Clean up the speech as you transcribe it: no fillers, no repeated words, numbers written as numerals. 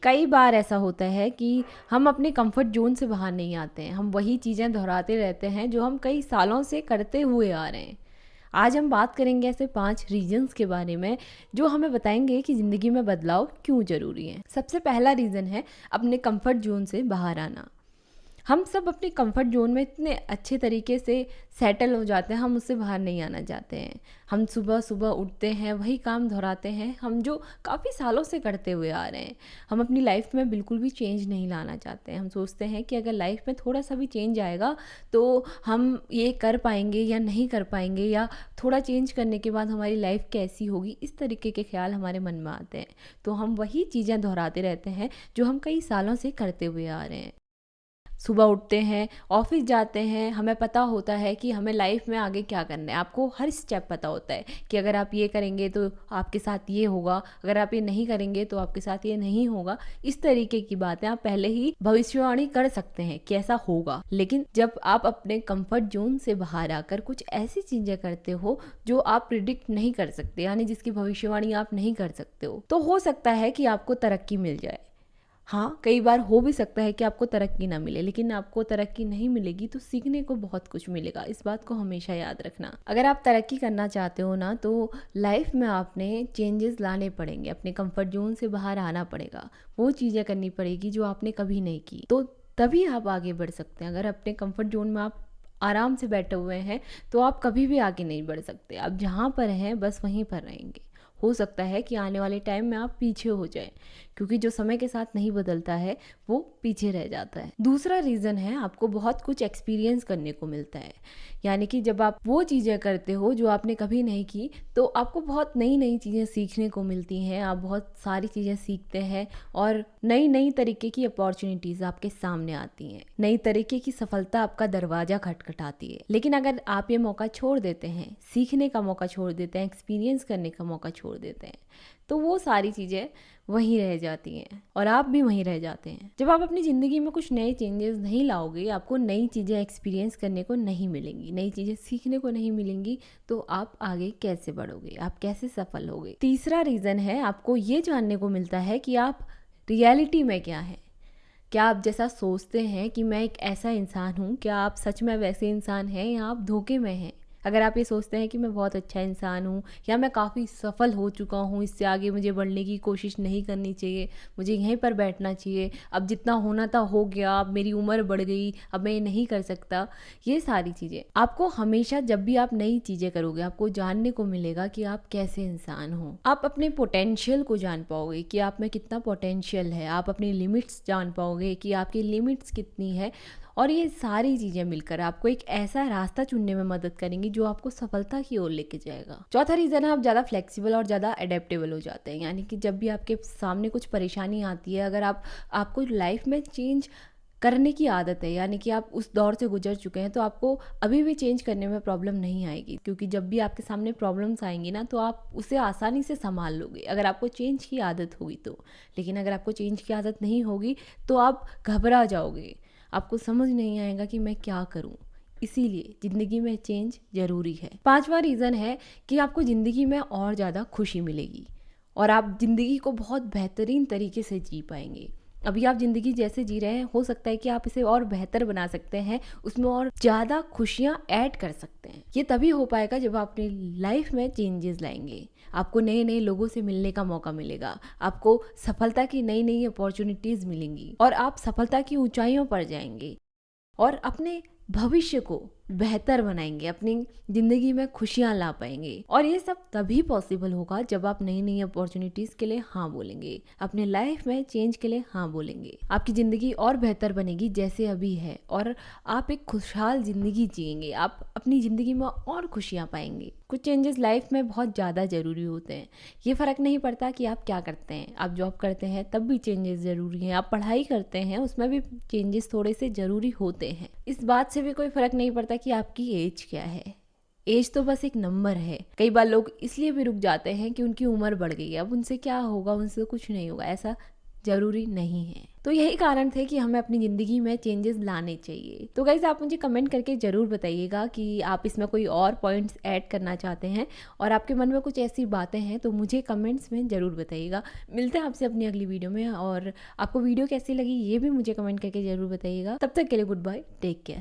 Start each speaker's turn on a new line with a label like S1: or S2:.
S1: कई बार ऐसा होता है कि हम अपने कंफर्ट ज़ोन से बाहर नहीं आते हैं। हम वही चीज़ें दोहराते रहते हैं जो हम कई सालों से करते हुए आ रहे हैं। आज हम बात करेंगे ऐसे 5 रीज़न्स के बारे में जो हमें बताएँगे कि ज़िंदगी में बदलाव क्यों ज़रूरी है। सबसे पहला रीज़न है अपने कंफर्ट ज़ोन से बाहर आना। हम सब अपने कंफर्ट ज़ोन में इतने अच्छे तरीके से सेटल हो जाते हैं, हम उससे बाहर नहीं आना चाहते हैं। हम सुबह-सुबह उठते हैं, वही काम दोहराते हैं, हम जो काफ़ी सालों से करते हुए आ रहे हैं। हम अपनी लाइफ में बिल्कुल भी चेंज नहीं लाना चाहते हैं। हम सोचते हैं कि अगर लाइफ में थोड़ा-सा भी चेंज आएगा, तो हम ये कर पाएँगे या नहीं कर पाएँगे, या थोड़ा चेंज करने के बाद हमारी लाइफ कैसी होगी, इस तरीके के ख़्याल हमारे मन में आते हैं। तो हम वही चीज़ें दोहराते रहते हैं, जो हम कई सालों से करते हुए आ रहे हैं। सुबह उठते हैं, ऑफ़िस जाते हैं, हमें पता होता है कि हमें लाइफ़ में आगे क्या करना है। आपको हर स्टेप पता होता है कि अगर आप ये करेंगे तो आपके साथ ये होगा, अगर आप ये नहीं करेंगे तो आपके साथ ये नहीं होगा। इस तरीके की बातें आप पहले ही भविष्यवाणी कर सकते हैं कि ऐसा होगा। लेकिन जब आप अपने कंफर्ट ज़ोन से बाहर आकर कुछ ऐसी चीज़ें करते हो जो आप प्रिडिक्ट नहीं कर सकते, यानी जिसकी भविष्यवाणी आप नहीं कर सकते हो, तो हो सकता है कि आपको तरक्की मिल जाए। हाँ, कई बार हो भी सकता है कि आपको तरक्की ना मिले, लेकिन आपको तरक्की नहीं मिलेगी तो सीखने को बहुत कुछ मिलेगा। इस बात को हमेशा याद रखना। अगर आप तरक्की करना चाहते हो ना, तो लाइफ में आपने चेंजेस लाने पड़ेंगे, अपने कंफर्ट ज़ोन से बाहर आना पड़ेगा। वो चीज़ें करनी पड़ेगी जो आपने कभी नहीं की, तो तभी आप आगे बढ़ सकते हैं। अगर अपने कंफर्ट ज़ोन में आप आराम से बैठे हुए हैं, तो आप कभी भी आगे नहीं बढ़ सकते। आप जहाँ पर हैं बस वहीं पर रहेंगे। हो सकता है कि आने वाले टाइम में आप पीछे हो जाएं, क्योंकि जो समय के साथ नहीं बदलता है वो पीछे रह जाता है। दूसरा रीज़न है आपको बहुत कुछ एक्सपीरियंस करने को मिलता है। यानी कि जब आप वो चीज़ें करते हो जो आपने कभी नहीं की, तो आपको बहुत नई नई चीज़ें सीखने को मिलती हैं। आप बहुत सारी चीज़ें सीखते हैं और नई नई तरीके की अपॉर्चुनिटीज़ आपके सामने आती हैं। नई तरीके की सफलता आपका दरवाज़ा खटखटाती है। लेकिन अगर आप ये मौका छोड़ देते हैं, सीखने का मौका छोड़ देते हैं, एक्सपीरियंस करने का मौका छोड़ देते हैं, तो वो सारी चीज़ें वहीं रह जाती हैं और आप भी वहीं रह जाते हैं। जब आप अपनी ज़िंदगी में कुछ नए चेंजेस नहीं लाओगे, आपको नई चीज़ें एक्सपीरियंस करने को नहीं मिलेंगी, नई चीज़ें सीखने को नहीं मिलेंगी, तो आप आगे कैसे बढ़ोगे, आप कैसे सफल होगे। तीसरा रीज़न है आपको ये जानने को मिलता है कि आप रियलिटी में क्या हैं। क्या आप जैसा सोचते हैं कि मैं एक ऐसा इंसान हूँ, क्या आप सच में वैसे इंसान हैं या आप धोखे में हैं। अगर आप ये सोचते हैं कि मैं बहुत अच्छा इंसान हूँ या मैं काफ़ी सफल हो चुका हूँ, इससे आगे मुझे बढ़ने की कोशिश नहीं करनी चाहिए, मुझे यहीं पर बैठना चाहिए, अब जितना होना था हो गया, अब मेरी उम्र बढ़ गई, अब मैं ये नहीं कर सकता, ये सारी चीज़ें आपको हमेशा, जब भी आप नई चीज़ें करोगे, आपको जानने को मिलेगा कि आप कैसे इंसान हो। आप अपने पोटेंशियल को जान पाओगे कि आप में कितना पोटेंशियल है। आप अपनी लिमिट्स जान पाओगे कि आपकी लिमिट्स कितनी है, और ये सारी चीज़ें मिलकर आपको एक ऐसा रास्ता चुनने में मदद करेंगी जो आपको सफलता की ओर लेके जाएगा। चौथा रीज़न है आप ज़्यादा फ्लेक्सिबल और ज़्यादा अडेप्टेबल हो जाते हैं। यानी कि जब भी आपके सामने कुछ परेशानी आती है, अगर आपको लाइफ में चेंज करने की आदत है, यानी कि आप उस दौर से गुजर चुके हैं, तो आपको अभी भी चेंज करने में प्रॉब्लम नहीं आएगी, क्योंकि जब भी आपके सामने प्रॉब्लम्स आएंगी ना, तो आप उसे आसानी से संभाल लोगे अगर आपको चेंज की आदत होगी तो। लेकिन अगर आपको चेंज की आदत नहीं होगी तो आप घबरा जाओगे, आपको समझ नहीं आएगा कि मैं क्या करूं। इसीलिए ज़िंदगी में चेंज ज़रूरी है। पांचवा रीज़न है कि आपको ज़िंदगी में और ज़्यादा खुशी मिलेगी और आप ज़िंदगी को बहुत बेहतरीन तरीके से जी पाएंगे। अभी आप ज़िंदगी जैसे जी रहे हैं, हो सकता है कि आप इसे और बेहतर बना सकते हैं, उसमें और ज़्यादा खुशियाँ ऐड कर सकते हैं। ये तभी हो पाएगा जब आप अपनी लाइफ में चेंजेस लाएंगे। आपको नए नए लोगों से मिलने का मौका मिलेगा, आपको सफलता की नई नई अपॉर्चुनिटीज़ मिलेंगी और आप सफलता की ऊंचाइयों पर जाएंगे और अपने भविष्य को बेहतर बनाएंगे, अपनी ज़िंदगी में खुशियाँ ला पाएंगे। और ये सब तभी पॉसिबल होगा जब आप नई नई अपॉर्चुनिटीज़ के लिए हाँ बोलेंगे, अपने लाइफ में चेंज के लिए हाँ बोलेंगे। आपकी ज़िंदगी और बेहतर बनेगी जैसे अभी है, और आप एक खुशहाल ज़िंदगी जिएंगे, आप अपनी ज़िंदगी में और खुशियाँ पाएंगे। कुछ चेंजेस लाइफ में बहुत ज़्यादा ज़रूरी होते हैं। ये फ़र्क नहीं पड़ता कि आप क्या करते हैं, आप जॉब करते हैं तब भी चेंजेस ज़रूरी हैं, आप पढ़ाई करते हैं उसमें भी चेंजेस थोड़े से ज़रूरी होते हैं। इस बात से भी कोई फ़र्क नहीं पड़ता कि आपकी एज क्या है। एज तो बस एक नंबर है। कई बार लोग इसलिए भी रुक जाते हैं कि उनकी उम्र बढ़ गई है, अब उनसे क्या होगा, उनसे कुछ नहीं होगा, ऐसा ज़रूरी नहीं है। तो यही कारण थे कि हमें अपनी ज़िंदगी में चेंजेस लाने चाहिए। तो गाइस आप मुझे कमेंट करके ज़रूर बताइएगा कि आप इसमें कोई और पॉइंट्स ऐड करना चाहते हैं और आपके मन में कुछ ऐसी बातें हैं तो मुझे कमेंट्स में ज़रूर बताइएगा। मिलते हैं आपसे अपनी अगली वीडियो में, और आपको वीडियो कैसी लगी ये भी मुझे कमेंट करके ज़रूर बताइएगा। तब तक के लिए गुड बाय, टेक केयर।